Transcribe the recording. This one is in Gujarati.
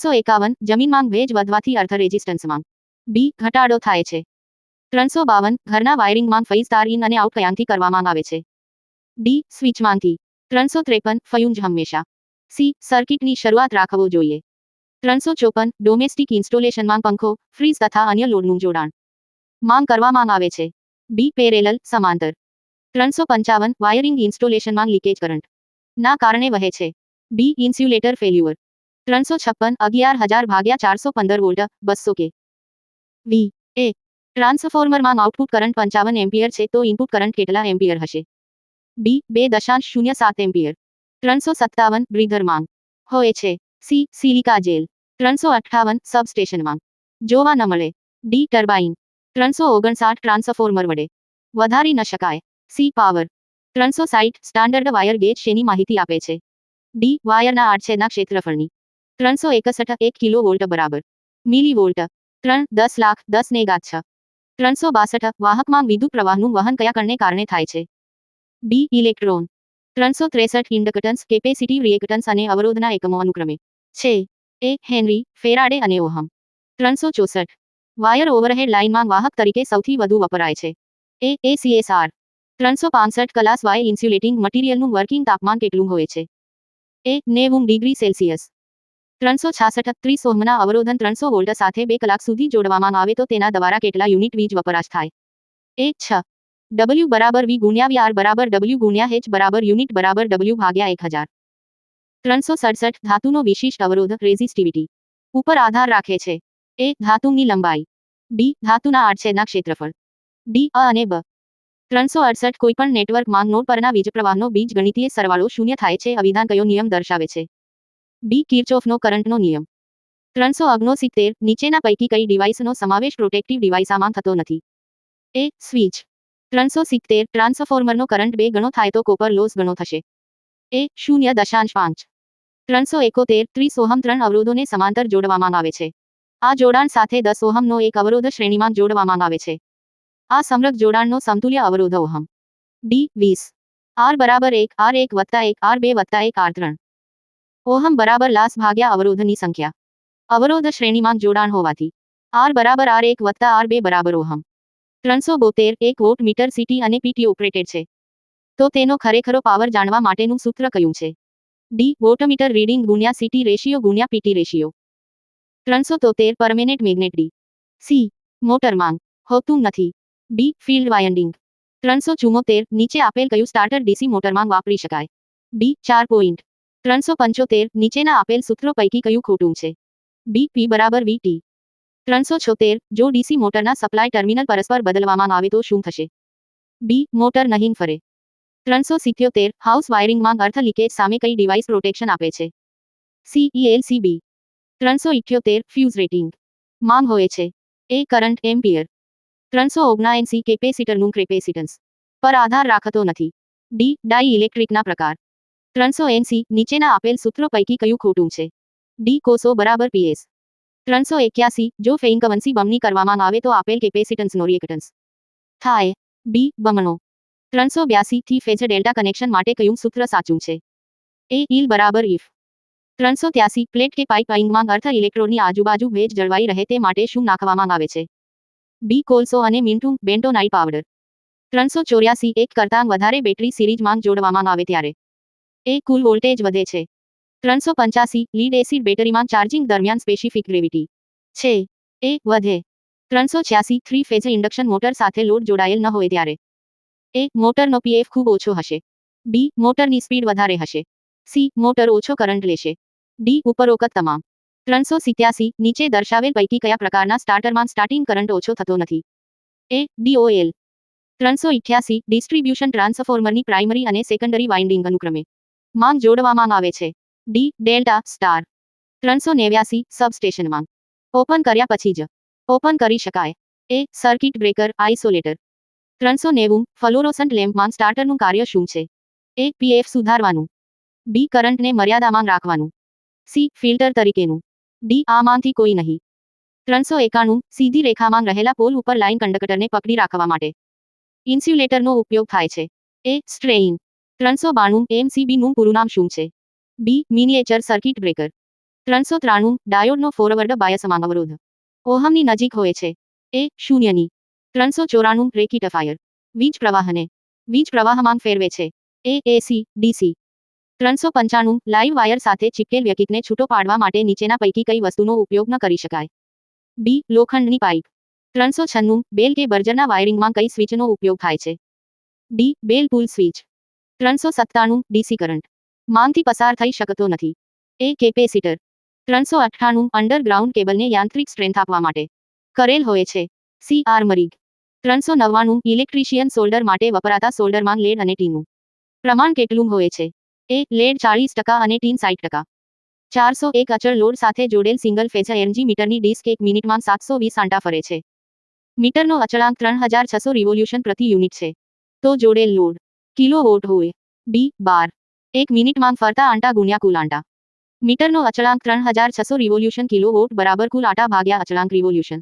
351 જમીનમાં ભેજ વધવાથી અર્થ રેઝિસ્ટન્સમાં બી ઘટાડો થાય છે. 352 ઘરના વાયરિંગમાં ફેઝ તાર ઇન અને આઉટ ક્યાંથી કરવામાં આવે છે? ડી સ્વિચમાંથી. 353 ફ્યુઝ હંમેશા સી સર્કિટની શરૂઆત રાખવો જોઈએ. 354 ડોમેસ્ટિક ઇન્સ્ટોલેશનમાં પંખો, ફ્રીજ તથા અન્ય લોડનું જોડાણ માંગ કરવામાં આવે છે. બી પેરેલલ સમાંતર. 355 વાયરિંગ ઇન્સ્ટોલેશનમાં લીકેજ કરંટ ના કારણે વહે છે. બી ઇન્સ્યુલેટર ફેલ્યુઅર. 356 11,000/415 વોલ્ટ 200 કે વી એ ટ્રાન્સફોર્મરમાં આઉટપુટ કરંટ 55 એમ્પિયર છે તો ઇનપુટ કરંટ કેટલા એમ્પિયર હશે? બી 2.07 એમ્પિયર. 357 બ્રીધર માંગ હોય છે. C silica jail. 358 સબસ્ટેશનમાં જોવા ન મળે. D turbine. 359 ટ્રાન્સફોર્મર વડે વધારી ન શકાય. C power. 360 standard wire gauge શેની માહિતી આપે છે? ડી વાયરના આડછેદના ક્ષેત્રફળની. 361 1 કિલોવોલ્ટ બરાબર મિલીવોલ્ટ. 3 10 લાખ 10 ને ઘાત 6. 362 વાહકમાં વિદ્યુત પ્રવાહનું વહન કયા કણને કારણે થાય છે? B electron. 363 inductance, capacitive reactance અને અવરોધના એકમો અનુક્રમે છે. એ હેનરી, ફેરાડે અને ઓહમ. 364 વાયર ઓવરહેડ લાઇનમાં વાહક તરીકે સૌથી વધુ વપરાય છે. A ACSR. 365 class Y insulating મટીરિયલનું વર્કિંગ તાપમાન કેટલું હોય છે? એ 90 ડિગ્રી સેલ્સિયસ. 366 30 ઓહ્મના અવરોધન 300 વોલ્ટ સાથે 2 કલાક સુધી જોડવામાં આવે તો તેના દ્વારા કેટલા યુનિટ વીજ વપરાશ થાય? એ 6. W બરાબર V ગુણ્યા V R બરાબર W ગુણ્યા H બરાબર યુનિટ બરાબર W ભાગ્યા 1000. 367 ધાતુનો વિશિષ્ટ અવરોધ રેઝિસ્ટિવિટી ઉપર આધાર રાખે છે. એ ધાતુની લંબાઈ. બી ધાતુના આડછેદના ક્ષેત્રફળ. ડી અ અને બ. 368 કોઈપણ નેટવર્કમાં નોડ પરના વીજપ્રવાહનો બીજગણિતીય સરવાળો શૂન્ય થાય છે. અવિધાન કયો નિયમ દર્શાવે છે? બી કિર્ચોફનો કરંટનો નિયમ. 369 નીચેના પૈકી કઈ ડિવાઇસનો સમાવેશ પ્રોટેક્ટિવ ડિવાઇસમાં થતો નથી? એ સ્વિચ. 370 ટ્રાન્સફોર્મરનો કરંટ 2 ગણો થાય તો કોપર લોસ ગણો થશે? એ 0.5. 371 30 ઓહમ 3 અવરોધોને સમાંતર જોડવામાં આવે છે. આ જોડાણ સાથે 10 ઓહમનો એક અવરોધ શ્રેણીમાં જોડવામાં આવે છે. આ સમગ્ર જોડાણનો સમતુલ્ય અવરોધ ઓહમ. ડી 20. આર બરાબર 1 R1 વત્તા 1 R2 વત્તા 1 R3. ઓહમ બરાબર લાસ ભાગ્યા અવરોધની સંખ્યા. અવરોધ શ્રેણીમાં જોડાણ હોવાથી આર બરાબર R1 વત્તા R2 બરાબર ઓહમ. 372 એક વોટ મીટર સીટી અને પીટી ઓપરેટેડ છે. તો તેનો ખરેખરો પાવર જાણવા માટેનું સૂત્ર કયું છે? ડી વોટમીટર રીડિંગ ગુણ્યા સીટી રેશિયો ગુણ્યા PT ratio. 373 permanent magnet. D C motor માંગ હોતું નથી. બી ફિલ્ડ વાઇન્ડિંગ. 374 નીચે આપેલ કયું સ્ટાર્ટર ડીસી મોટરમાં વાપરી શકાય? D 4 point. 375 નીચેના આપેલ સૂત્રો પૈકી કયું ખોટું છે? બી પી બરાબર વીટી. 376 જો ડીસી મોટરના સપ્લાય ટર્મિનલ પરસ્પર બદલવામાં આવે તો શું થશે? બી મોટર નહીં ફરે. 377 હાઉસ વાયરિંગમાં અર્થ લીકેજ સામે કઈ ડિવાઇસ પ્રોટેક્શન આપે છે? C ELCB. 378 ફ્યુઝ રેટિંગ માંગ હોય છે. એ કરંટ એમ્પિયર. 379 કેપેસિટરનું કેપેસિટન્સ પર આધાર રાખતો નથી. ડી ડાઈ ઇલેક્ટ્રિકના પ્રકાર. 380 નીચેના આપેલ સૂત્રો પૈકી કયું ખોટું છે? ડી કોસો બરાબર પીએસ. 381 જો ફ્રીક્વન્સી બમણી કરવામાં આવે તો આપેલ કેપેસિટન્સનો રિએક્ટન્સ થાય. બી બમણો. 382 થી ફેઝ ડેલ્ટા કનેક્શન માટે કયું સૂત્ર સાચું છે? એ ઈલ બરાબર ઇફ. 383 પ્લેટ કે પાઇપિંગમાં અર્થ ઇલેક્ટ્રોડની આજુબાજુ ભેજ જળવાઈ રહે તે માટે શું નાખવામાં આવે છે? બી કોલસો અને મીઠું બેન્ટોનાઇટ પાવડર. 384 એક કરતાં વધારે બેટરી સિરીઝમાં જોડવામાં આવે ત્યારે એ કુલ વોલ્ટેજ વધે છે. 385 લીડ એસિડ બેટરીમાં ચાર્જિંગ દરમિયાન સ્પેસિફિક ગ્રેવિટી છે. એ વધે. 386 થ્રી ફેઝ ઇન્ડક્શન મોટર સાથે લોડ જોડાયેલ ન હોય ત્યારે એ મોટરનો પીએફ ખૂબ ઓછો હશે. બી મોટરની સ્પીડ વધારે હશે. સી મોટર ઓછો કરંટ લેશે. ડી ઉપરોક્ત તમામ. 387 નીચે દર્શાવેલ પૈકી કયા પ્રકારના સ્ટાર્ટરમાં સ્ટાર્ટિંગ કરંટ ઓછો થતો નથી? એ DOL. 388 ડિસ્ટ્રીબ્યુશન ટ્રાન્સફોર્મરની પ્રાઇમરી અને સેકન્ડરી વાઇન્ડિંગ અનુક્રમે માંગ જોડવામાં આવે છે. D delta star. 389 સબસ્ટેશનમાં ઓપન કર્યા પછી જ ઓપન કરી શકાય. એ સર્કિટ બ્રેકર આઇસોલેટર. 390 ફ્લોરોસન્ટ લેમ્પમાં સ્ટાર્ટરનું કાર્ય શું છે? એ પીએફ સુધારવાનું. બી કરંટને મર્યાદામાં રાખવાનું. સી ફિલ્ટર તરીકેનું. ડી આમાંથી કોઈ નહીં. 391 સીધી રેખામાં રહેલા પોલ ઉપર લાઇન કંડક્ટરને પકડી રાખવા માટે ઇન્સ્યુલેટરનો ઉપયોગ થાય છે. એ સ્ટ્રેઇન. 392 MCB નું પૂરું નામ શું છે? બી મિનિએચર સર્કિટ બ્રેકર. 393 ડાયોડનો ફોરવર્ડ બાયસમાં અવરોધ ઓહમની નજીક હોય છે. એ શૂન્યની 394 રેક્ટિફાયર વીજ પ્રવાહમાં ફેરવે છે. એ એસી ડીસી 395 લાઇવ વાયર સાથે ચિપકેલ વ્યક્તિને છૂટો પાડવા માટે નીચેના પૈકી કઈ વસ્તુનો ઉપયોગ ન કરી શકાય? બી લોખંડની પાઇપ 396 બેલ કે બર્જરના વાયરિંગમાં કઈ સ્વિચનો ઉપયોગ થાય છે? ડી બેલ પુલ સ્વિચ 397 ડીસી કરંટ માંથી પસાર થઈ શકતો નથી. એ કેપેસિટર 398 અંડરગ્રાઉન્ડ કેબલને યાંત્રિક સ્ટ્રેન્થ આપવા માટે કરેલ હોય છે. સી આર્મરિંગ 399 ઇલેક્ટ્રિશિયન સોલ્ડર માટે વપરાતા સોલ્ડરમાં લેડ અને ટીનું પ્રમાણ કેટલું હોય છે? એ લેડ 40% અને ટીન 60%. 401 અચળ લોડ સાથે જોડેલ સિંગલ ફેઝ એનર્જી મીટરની ડિસ્ક 1 મિનિટમાં 720 આંટા ફરે છે. મીટરનો અચળાંક 3600 રિવોલ્યુશન પ્રતિ યુનિટ છે. તો જોડેલ લોડ કિલોવોટ હોય. બી બાર 1 મિનિટમાં ફરતા આંટા ગુણ્યા કુલ આંટા. મીટરનો અચળાંક 3600 રિવોલ્યુશન કિલોવોટ બરાબર કુલ આંટા ભાગ્યા અચળાંક રિવોલ્યુશન.